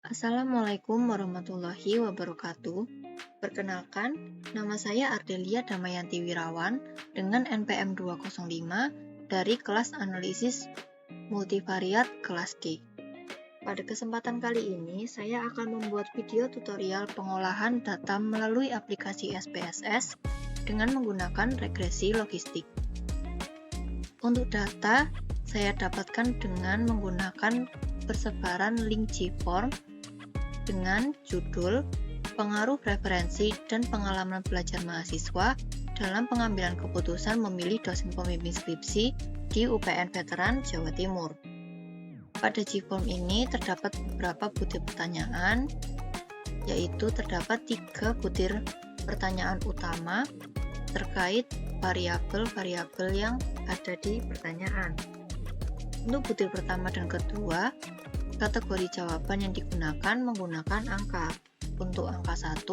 Assalamualaikum warahmatullahi wabarakatuh. Perkenalkan, nama saya Ardelia Damayanti Wirawan dengan NPM 205 dari kelas analisis multivariat kelas G. Pada kesempatan kali ini, saya akan membuat video tutorial pengolahan data melalui aplikasi SPSS dengan menggunakan regresi logistik. Untuk data, saya dapatkan dengan menggunakan persebaran link Gform dengan judul Pengaruh Referensi dan Pengalaman Belajar Mahasiswa dalam Pengambilan Keputusan Memilih Dosen Pembimbing Skripsi di UPN Veteran Jawa Timur. Pada Gform ini terdapat beberapa butir pertanyaan, yaitu terdapat 3 butir pertanyaan utama terkait variabel-variabel yang ada di pertanyaan. Untuk butir pertama dan kedua, kategori jawaban yang digunakan menggunakan angka. Untuk angka 1,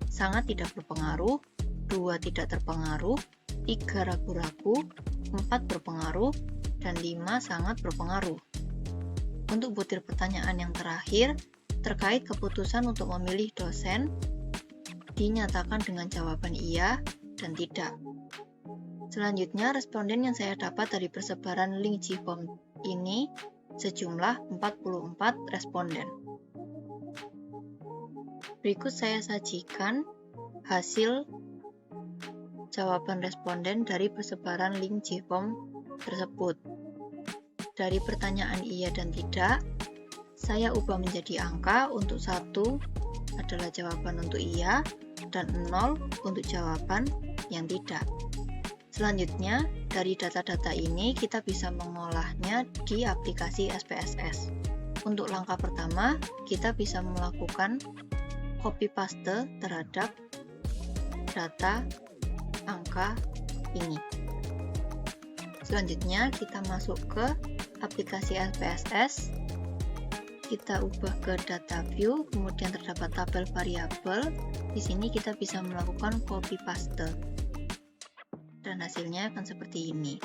sangat tidak berpengaruh, 2 tidak terpengaruh, 3 ragu-ragu, 4 berpengaruh, dan 5 sangat berpengaruh. Untuk butir pertanyaan yang terakhir, terkait keputusan untuk memilih dosen, dinyatakan dengan jawaban iya dan tidak. Selanjutnya, responden yang saya dapat dari persebaran link Gform ini sejumlah 44 responden. Berikut saya sajikan hasil jawaban responden dari persebaran link Gform tersebut. Dari pertanyaan iya dan tidak, saya ubah menjadi angka. Untuk 1 adalah jawaban untuk iya dan 0 untuk jawaban yang tidak. Selanjutnya, dari data-data ini kita bisa mengolahnya di aplikasi SPSS. Untuk langkah pertama, kita bisa melakukan copy paste terhadap data angka ini. Selanjutnya, kita masuk ke aplikasi SPSS. Kita ubah ke data view, kemudian terdapat tabel variabel. Di sini kita bisa melakukan copy paste. Dan hasilnya akan seperti ini.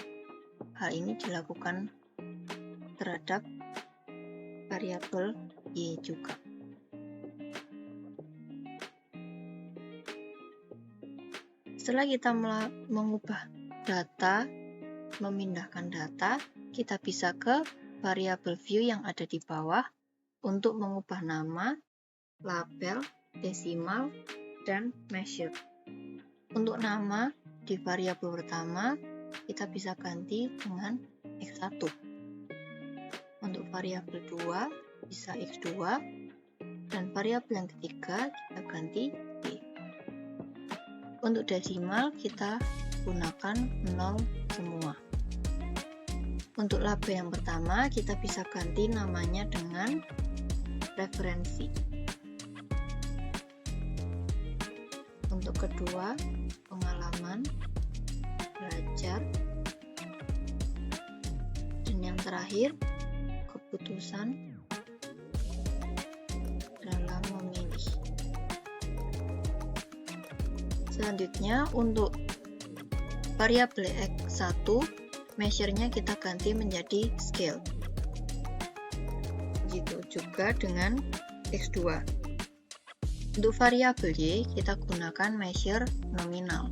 Hal ini dilakukan terhadap variabel Y juga. Setelah kita mengubah data, memindahkan data, kita bisa ke variabel view yang ada di bawah untuk mengubah nama, label, desimal, dan measure. Untuk nama, di variabel pertama, kita bisa ganti dengan X1. Untuk variabel 2, bisa X2. Dan variabel yang ketiga, kita ganti Y. Untuk desimal, kita gunakan 0 semua. Untuk label yang pertama, kita bisa ganti namanya dengan referensi. Untuk kedua, pengalaman belajar, dan yang terakhir keputusan dalam memilih. Selanjutnya, untuk variabel X1, measure-nya kita ganti menjadi scale. Begitu juga dengan X2. Untuk variabel Y, kita gunakan measure nominal.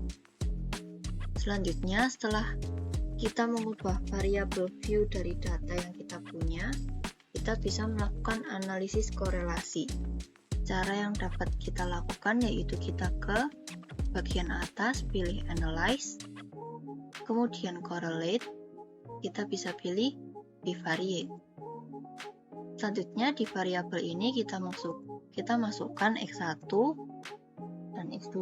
Selanjutnya, setelah kita mengubah variabel view dari data yang kita punya, kita bisa melakukan analisis korelasi. Cara yang dapat kita lakukan yaitu kita ke bagian atas, pilih Analyze, kemudian Correlate, kita bisa pilih Bivariate. Selanjutnya, di variabel ini kita masukkan X1 dan X2.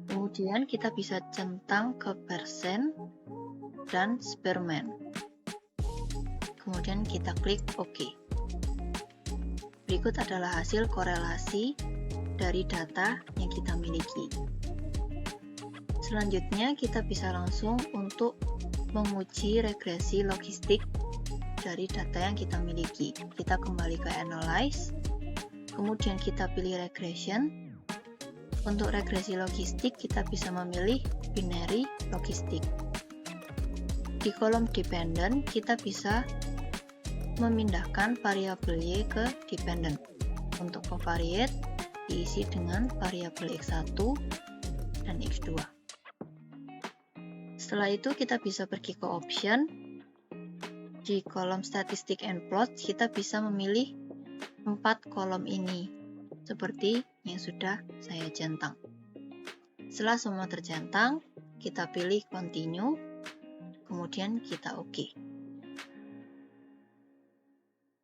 Kemudian kita bisa centang ke persen dan Spearman. Kemudian kita klik OK. Berikut adalah hasil korelasi dari data yang kita miliki. Selanjutnya, kita bisa langsung untuk menguji regresi logistik dari data yang kita miliki. Kita kembali ke Analyze, kemudian kita pilih Regression. Untuk regresi logistik, kita bisa memilih binary logistik. Di kolom dependent, kita bisa memindahkan variabel Y ke dependent. Untuk covariate diisi dengan variabel X1 dan X2. Setelah itu kita bisa pergi ke option. Di kolom statistik and plots kita bisa memilih 4 kolom ini seperti yang sudah saya centang. Setelah semua tercentang, kita pilih continue, kemudian kita OK.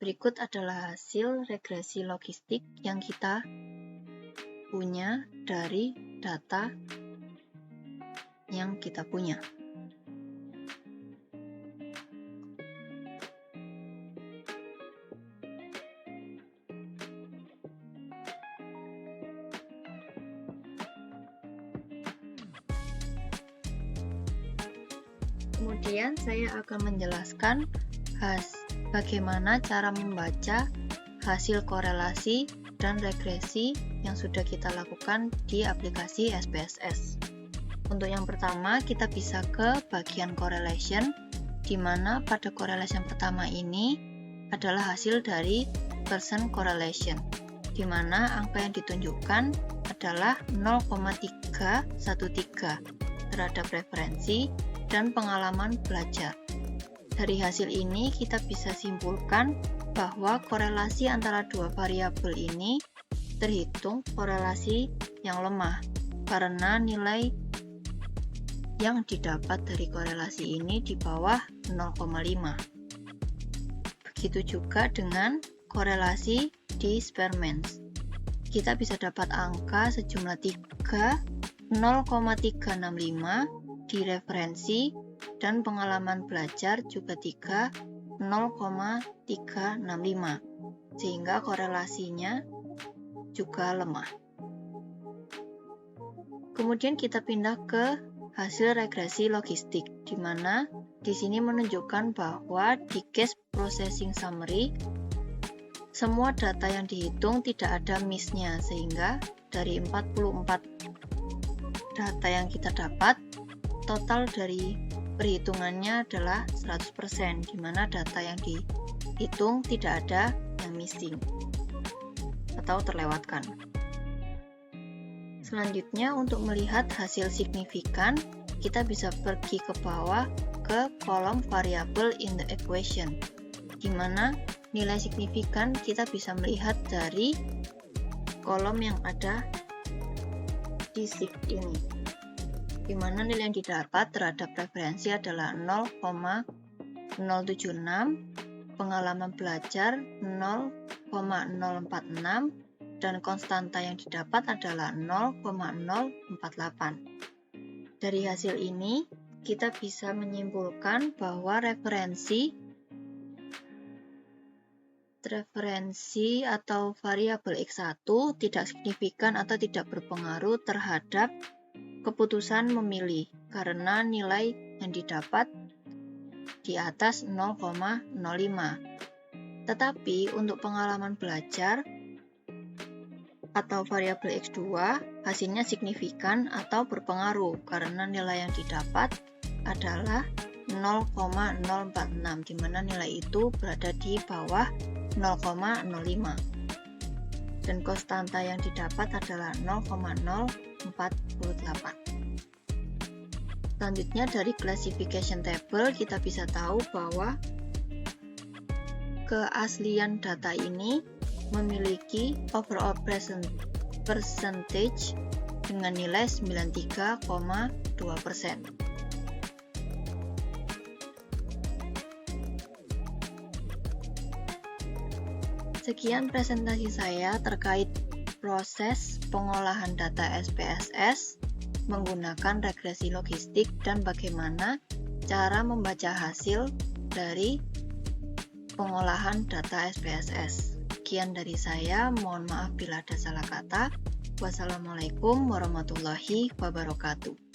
Berikut adalah hasil regresi logistik yang kita punya dari data yang kita punya. Kemudian saya akan menjelaskan bagaimana cara membaca hasil korelasi dan regresi yang sudah kita lakukan di aplikasi SPSS. Untuk yang pertama, kita bisa ke bagian correlation, di mana pada correlation pertama ini adalah hasil dari percent correlation, di mana angka yang ditunjukkan adalah 0,313 terhadap referensi dan pengalaman belajar. Dari hasil ini kita bisa simpulkan bahwa korelasi antara dua variabel ini terhitung korelasi yang lemah karena nilai yang didapat dari korelasi ini di bawah 0,5. Begitu juga dengan korelasi di Spearman's. Kita bisa dapat angka sejumlah 0,365 di referensi dan pengalaman belajar juga 0,365, sehingga korelasinya juga lemah. Kemudian kita pindah ke hasil regresi logistik, di mana di sini menunjukkan bahwa di case processing summary semua data yang dihitung tidak ada miss-nya, sehingga dari 44 data yang kita dapat, total dari perhitungannya adalah 100%, di mana data yang dihitung tidak ada yang missing atau terlewatkan. Selanjutnya, untuk melihat hasil signifikan, kita bisa pergi ke bawah ke kolom variable in the equation, di mana nilai signifikan kita bisa melihat dari kolom yang ada di sheet ini, di mana nilai yang didapat terhadap referensi adalah 0,076, pengalaman belajar 0,046, dan konstanta yang didapat adalah 0,048. Dari hasil ini, kita bisa menyimpulkan bahwa referensi atau variabel X1 tidak signifikan atau tidak berpengaruh terhadap keputusan memilih karena nilai yang didapat di atas 0,05. Tetapi untuk pengalaman belajar atau variabel X2 hasilnya signifikan atau berpengaruh karena nilai yang didapat adalah 0,046, di mana nilai itu berada di bawah 0,05, dan konstanta yang didapat adalah 0,048. Selanjutnya, dari classification table kita bisa tahu bahwa keaslian data ini memiliki overall percentage dengan nilai 93,2%. Sekian presentasi saya terkait proses pengolahan data SPSS menggunakan regresi logistik dan bagaimana cara membaca hasil dari pengolahan data SPSS. Sekian dari saya, mohon maaf bila ada salah kata. Wassalamualaikum warahmatullahi wabarakatuh.